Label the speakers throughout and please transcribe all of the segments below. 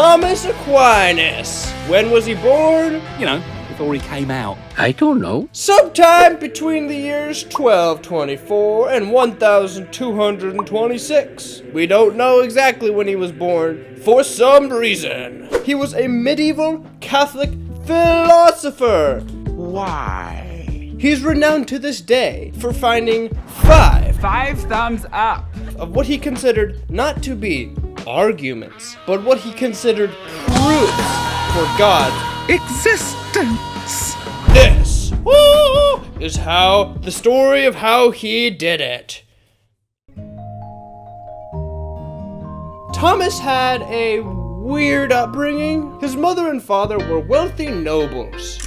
Speaker 1: Thomas Aquinas. When was he born?
Speaker 2: You know, before he came out.
Speaker 3: I don't know.
Speaker 1: Sometime between the years 1224 and 1226. We don't know exactly when he was born, for some reason. He was a medieval Catholic philosopher.
Speaker 2: Why?
Speaker 1: He's renowned to this day for finding five
Speaker 2: 5 thumbs up.
Speaker 1: of what he considered not to be arguments, but what he considered proofs for God's
Speaker 2: Existence.
Speaker 1: This is how the story of how he did it. Thomas had a weird upbringing. His mother and father were wealthy nobles.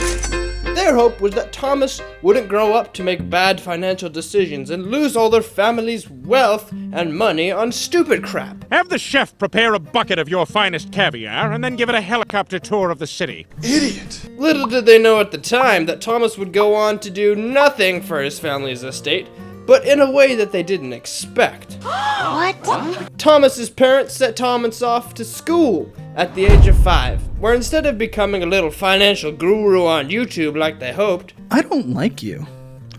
Speaker 1: Their hope was that Thomas wouldn't grow up to make bad financial decisions and lose all their family's wealth and money on stupid crap.
Speaker 4: Have the chef prepare a bucket of your finest caviar and then give it a helicopter tour of the city.
Speaker 5: Idiot!
Speaker 1: Little did they know at the time that Thomas would go on to do nothing for his family's estate, but in a way that they didn't expect.
Speaker 6: What?
Speaker 1: Thomas's parents set Thomas off to school at the age of 5, where instead of becoming a little financial guru on YouTube like they hoped,
Speaker 5: I don't like you.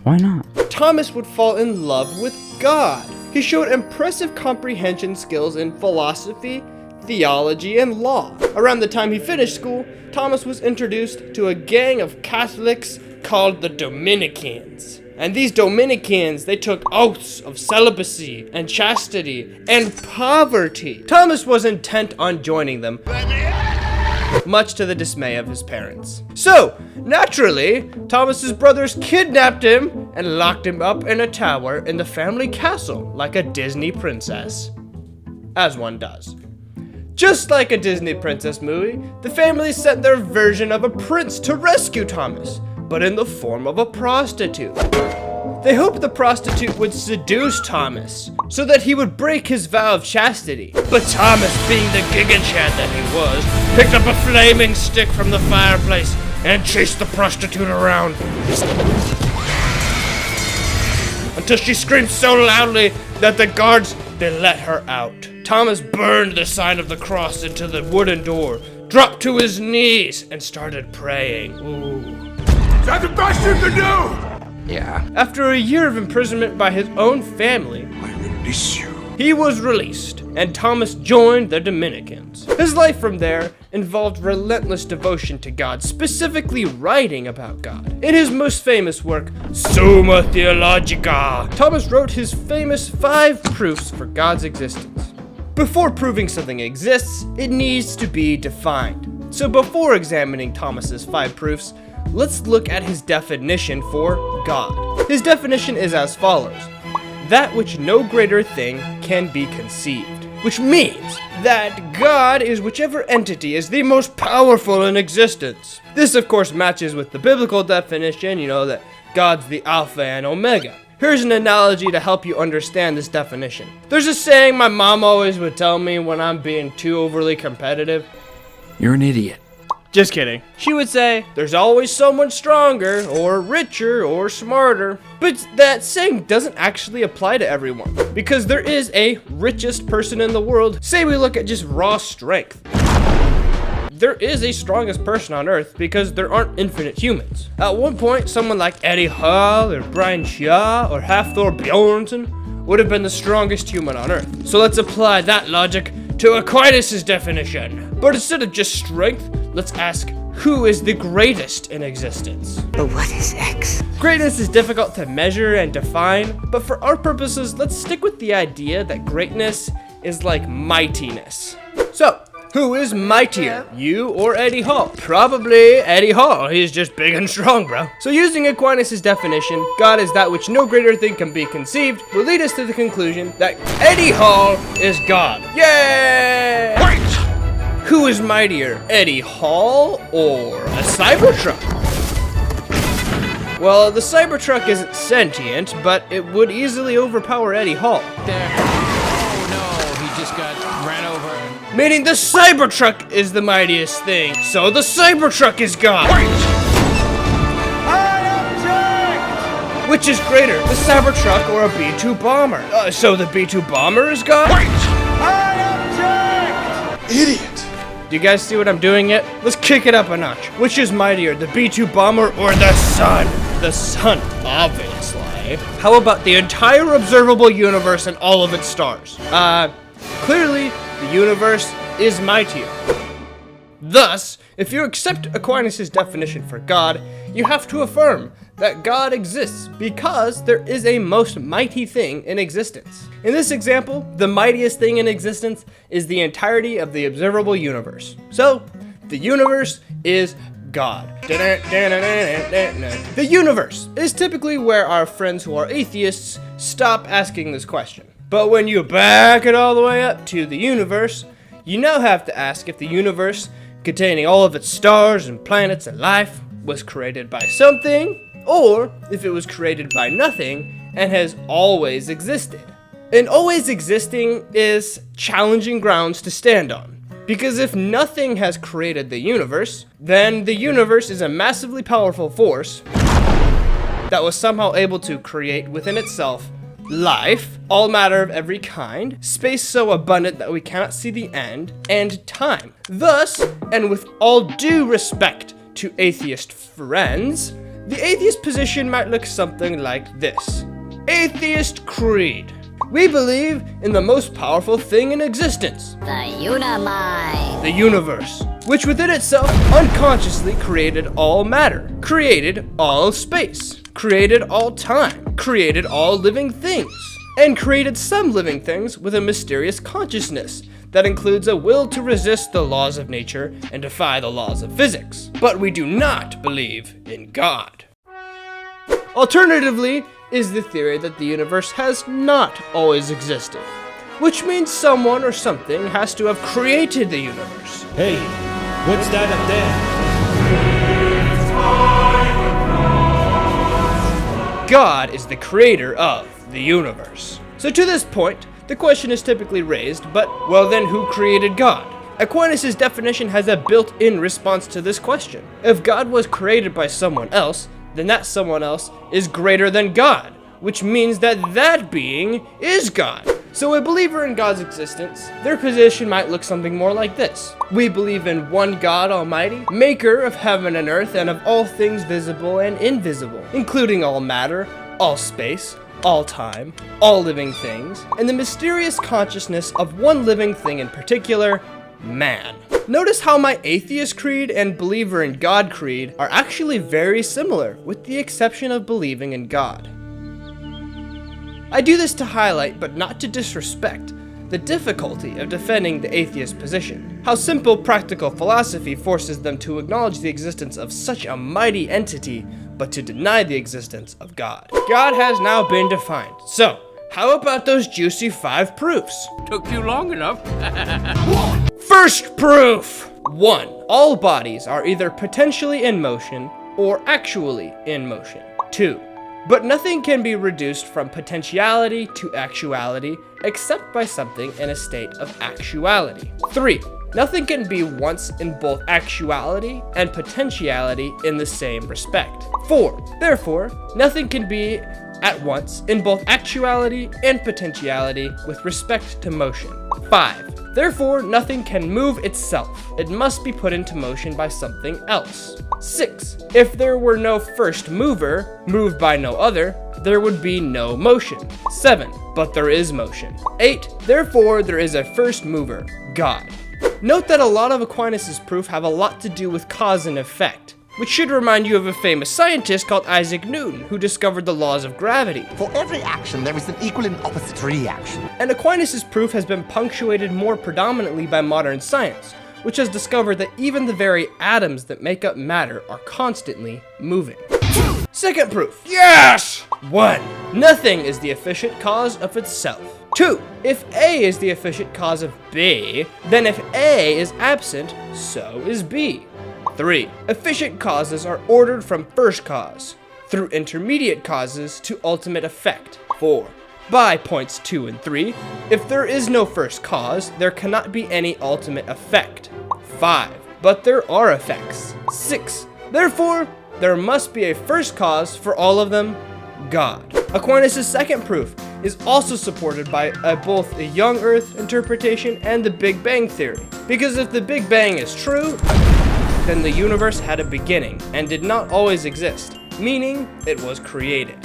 Speaker 2: Why not?
Speaker 1: Thomas would fall in love with God. He showed impressive comprehension skills in philosophy, theology, and law. Around the time he finished school, Thomas was introduced to a gang of Catholics called the Dominicans. And these Dominicans, they took oaths of celibacy and chastity and poverty. Thomas was intent on joining them, much to the dismay of his parents. So, naturally, Thomas's brothers kidnapped him and locked him up in a tower in the family castle like a Disney princess. As one does. Just like a Disney princess movie, the family sent their version of a prince to rescue Thomas, but in the form of a prostitute. They hoped the prostitute would seduce Thomas so that he would break his vow of chastity. But Thomas, being the Giga Chad that he was, picked up a flaming stick from the fireplace and chased the prostitute around until she screamed so loudly that the guards, they let her out. Thomas burned the sign of the cross into the wooden door, dropped to his knees, and started praying. Ooh.
Speaker 5: Is that the best you can do?
Speaker 3: Yeah.
Speaker 1: After a year of imprisonment by his own family,
Speaker 5: I release you.
Speaker 1: he was released, and Thomas joined the Dominicans. His life from there involved relentless devotion to God, specifically writing about God. In his most famous work, Summa Theologica, Thomas wrote his famous 5 proofs for God's existence. Before proving something exists, it needs to be defined. So before examining Thomas's 5 proofs, let's look at his definition for God. His definition is as follows: that which no greater thing can be conceived. Which means that God is whichever entity is the most powerful in existence. This of course matches with the biblical definition, that God's the Alpha and Omega. Here's an analogy to help you understand this definition. There's a saying my mom always would tell me when I'm being too overly competitive.
Speaker 3: You're an idiot.
Speaker 1: Just kidding. She would say, there's always someone stronger, or richer, or smarter. But that saying doesn't actually apply to everyone, because there is a richest person in the world. Say we look at just raw strength. There is a strongest person on Earth because there aren't infinite humans. At one point, someone like Eddie Hall, or Brian Shaw, or Hafthor Bjornsson would have been the strongest human on Earth. So let's apply that logic to Aquinas' definition. But instead of just strength, let's ask, who is the greatest in existence?
Speaker 6: But what is X?
Speaker 1: Greatness is difficult to measure and define, but for our purposes, let's stick with the idea that greatness is like mightiness. So, who is mightier, you or Eddie Hall? Probably Eddie Hall. He's just big and strong, bro. So using Aquinas' definition, God is that which no greater thing can be conceived, will lead us to the conclusion that Eddie Hall is God. Yay!
Speaker 5: Wait!
Speaker 1: Who is mightier, Eddie Hall or a Cybertruck? Well, the Cybertruck isn't sentient, but it would easily overpower Eddie Hall.
Speaker 7: There. Oh no, he just got ran over.
Speaker 1: Meaning the Cybertruck is the mightiest thing, so the Cybertruck is God. Which is greater, the Cybertruck or a B-2 bomber? So the B-2 bomber is God?
Speaker 5: Idiot!
Speaker 1: Do you guys see what I'm doing yet? Let's kick it up a notch. Which is mightier, the B-2 bomber or the sun? The sun, obviously. How about the entire observable universe and all of its stars? Clearly, the universe is mightier. Thus, if you accept Aquinas' definition for God, you have to affirm that God exists because there is a most mighty thing in existence. In this example, the mightiest thing in existence is the entirety of the observable universe. So, the universe is God. The universe is typically where our friends who are atheists stop asking this question. But when you back it all the way up to the universe, you now have to ask if the universe, containing all of its stars and planets and life, was created by something, or if it was created by nothing and has always existed. And always existing is challenging grounds to stand on, because if nothing has created the universe, then the universe is a massively powerful force that was somehow able to create within itself life, all matter of every kind, space so abundant that we cannot see the end, and time. Thus, and with all due respect to atheist friends, the atheist position might look something like this. Atheist creed. We believe in the most powerful thing in existence,
Speaker 6: The Unimind.
Speaker 1: the universe, which within itself unconsciously created all matter, created all space, created all time, created all living things, and created some living things with a mysterious consciousness that includes a will to resist the laws of nature and defy the laws of physics. But we do not believe in God. Alternatively, is the theory that the universe has not always existed, which means someone or something has to have created the universe.
Speaker 8: Hey, what's that up there?
Speaker 1: God is the creator of the universe. So to this point, the question is typically raised, but well then who created God? Aquinas' definition has a built-in response to this question. If God was created by someone else, then that someone else is greater than God, which means that that being is God. So a believer in God's existence, their position might look something more like this. We believe in one God Almighty, maker of heaven and earth and of all things visible and invisible, including all matter, all space, all time, all living things, and the mysterious consciousness of one living thing in particular, man. Notice how my atheist creed and believer in God creed are actually very similar, with the exception of believing in God. I do this to highlight, but not to disrespect, the difficulty of defending the atheist position. How simple practical philosophy forces them to acknowledge the existence of such a mighty entity, but to deny the existence of God. God has now been defined. So, how about those juicy 5 proofs?
Speaker 3: Took you long enough.
Speaker 1: First proof! 1. All bodies are either potentially in motion or actually in motion. 2. But nothing can be reduced from potentiality to actuality except by something in a state of actuality. 3. Nothing can be once in both actuality and potentiality in the same respect. 4. Therefore, nothing can be at once in both actuality and potentiality with respect to motion. 5. Therefore, nothing can move itself. It must be put into motion by something else. 6. If there were no first mover, moved by no other, there would be no motion. 7. But there is motion. 8. Therefore, there is a first mover, God. Note that a lot of Aquinas' proof have a lot to do with cause and effect, which should remind you of a famous scientist called Isaac Newton, who discovered the laws of gravity.
Speaker 9: For every action, there is an equal and opposite reaction.
Speaker 1: And Aquinas' proof has been punctuated more predominantly by modern science, which has discovered that even the very atoms that make up matter are constantly moving. Second proof. Yes! 1. Nothing is the efficient cause of itself. 2. If A is the efficient cause of B, then if A is absent, so is B. 3. Efficient causes are ordered from first cause, through intermediate causes to ultimate effect. 4. By points 2 and 3, if there is no first cause, there cannot be any ultimate effect. 5. But there are effects. 6. Therefore, there must be a first cause for all of them, God. Aquinas' second proof is also supported by both a young Earth interpretation and the Big Bang Theory. Because if the Big Bang is true, then the universe had a beginning and did not always exist, meaning it was created.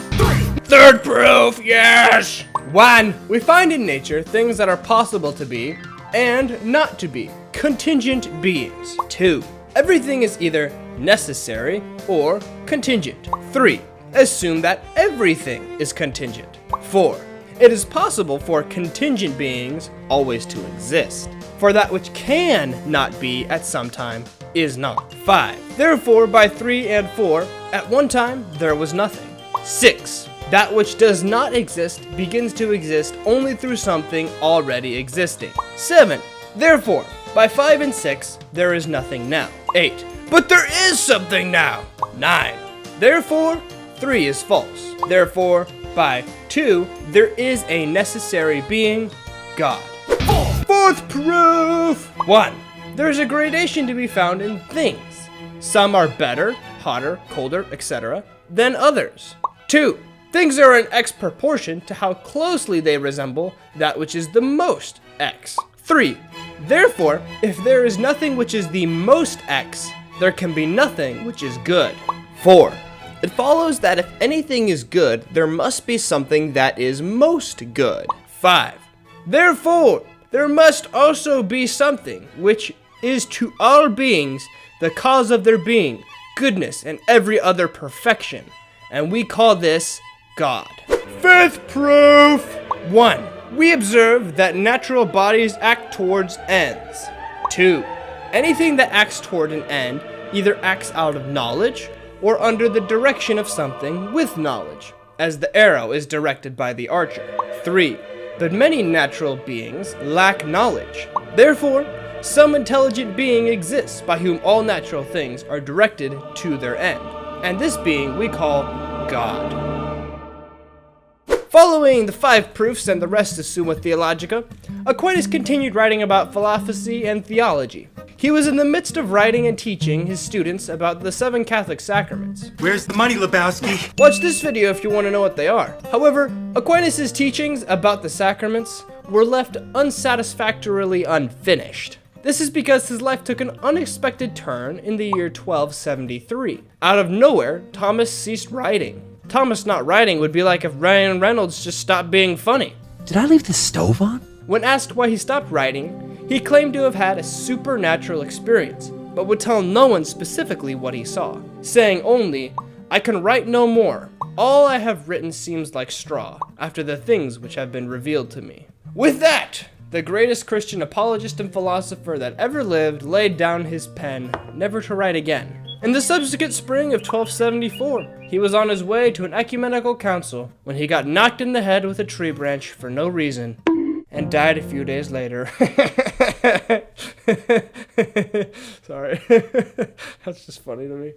Speaker 1: Third proof, yes! 1. We find in nature things that are possible to be and not to be, contingent beings. 2. Everything is either necessary or contingent. 3. Assume that everything is contingent. 4. It is possible for contingent beings always to exist, for that which can not be at some time is not. 5. Therefore, by 3 and 4, at one time there was nothing. 6. That which does not exist begins to exist only through something already existing. 7. Therefore, by 5 and 6, there is nothing now. 8. But there is something now. 9. Therefore, 3 is false. Therefore, by 2, there is a necessary being, God. Fourth proof! 1. There is a gradation to be found in things. Some are better, hotter, colder, etc. than others. 2. Things are in X proportion to how closely they resemble that which is the most X. 3. Therefore, if there is nothing which is the most X, there can be nothing which is good. 4. It follows that if anything is good, there must be something that is most good. 5. Therefore, there must also be something which is to all beings the cause of their being, goodness, and every other perfection. And we call this God. Fifth proof! 1. We observe that natural bodies act towards ends. 2. Anything that acts toward an end either acts out of knowledge or under the direction of something with knowledge, as the arrow is directed by the archer. 3. But many natural beings lack knowledge. Therefore, some intelligent being exists by whom all natural things are directed to their end, and this being we call God. Following the 5 proofs and the rest is Summa Theologica, Aquinas continued writing about philosophy and theology. He was in the midst of writing and teaching his students about the 7 Catholic sacraments.
Speaker 5: Where's the money, Lebowski?
Speaker 1: Watch this video if you want to know what they are. However, Aquinas' teachings about the sacraments were left unsatisfactorily unfinished. This is because his life took an unexpected turn in the year 1273. Out of nowhere, Thomas ceased writing. Thomas not writing would be like if Ryan Reynolds just stopped being funny.
Speaker 3: Did I leave the stove on?
Speaker 1: When asked why he stopped writing, he claimed to have had a supernatural experience, but would tell no one specifically what he saw, saying only, "I can write no more. All I have written seems like straw, after the things which have been revealed to me." With that, the greatest Christian apologist and philosopher that ever lived laid down his pen, never to write again. In the subsequent spring of 1274, he was on his way to an ecumenical council when he got knocked in the head with a tree branch for no reason and died a few days later. Sorry. That's just funny to me.